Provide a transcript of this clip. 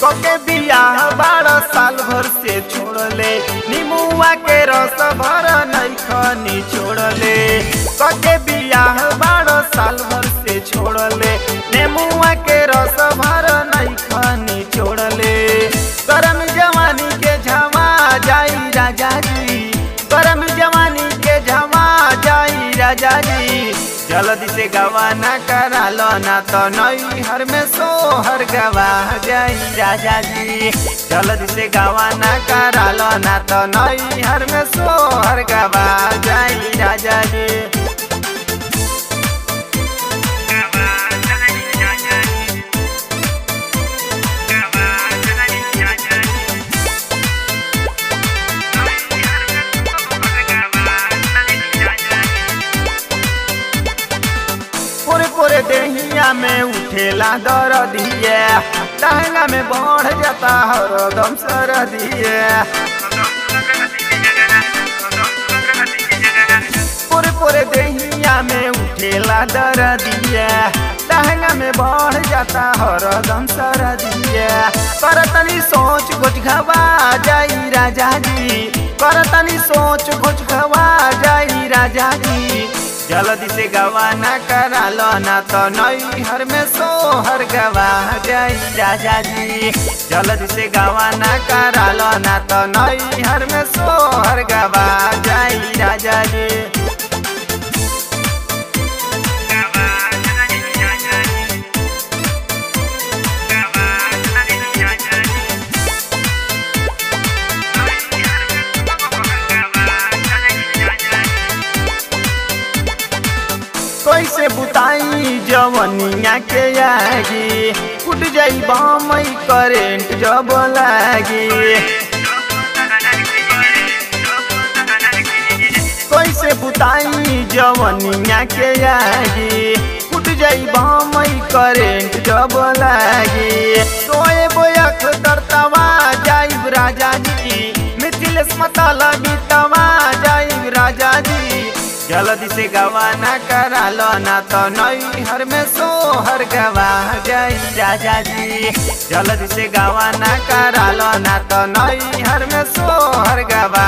कोके बियाह 12 साल भर से छोड़ले निमुआ के रस भर नहीं खनी छोड़ले। कोके बियाह 12 साल भर से छोड़ले निमुआ के रस भर नहीं खनी छोड़ले। गरम जवानी के झमा जाई राजा जी, गरम जवानी के झमा जाई राजा जी। जल्दी से गवाना करा लो ना तो नई हर में सोहर गवा जाई राजा जी। जल्दी से गवाना करा लो ना तो नई हर में सोहर गवा जाई राजा जी। पूरे देहिया में उठेला दर्दिया, टहंगा में बढ़ जाता हरदम सरदिया। पूरे देहिया में उठेला दर्दिया, टहंगा में बढ़ जाता हरदम सरदिया। करतनी सोच कुछ घबा जाई राजा जी, करतनी सोच कुछ घबा जाई राजा जी। जल्दी से गवाना करा लो ना तो नई हर में सोहर गवा जाई राजा जी। जल्दी से गवाना करा लो ना तो नई हर में सोहर गवा जाई राजा जी। कैसे बुताई जवनिया के आगी, उठ जाई बमई करेंट जब लागी। कैसे बुताई जवनिया के आगी, उठ जाई बमई करेंट जब लागी। सोए बोयक तरतवा जाई राजा जी, मिथिलेश मतलबी तवा जाई राजा जी। जल्दी से गवाना करा लो ना तो नई हर में सोहर गवा जाई राजा जी। जल्दी से गवाना करा लो ना तो नई हर में सोहर गवा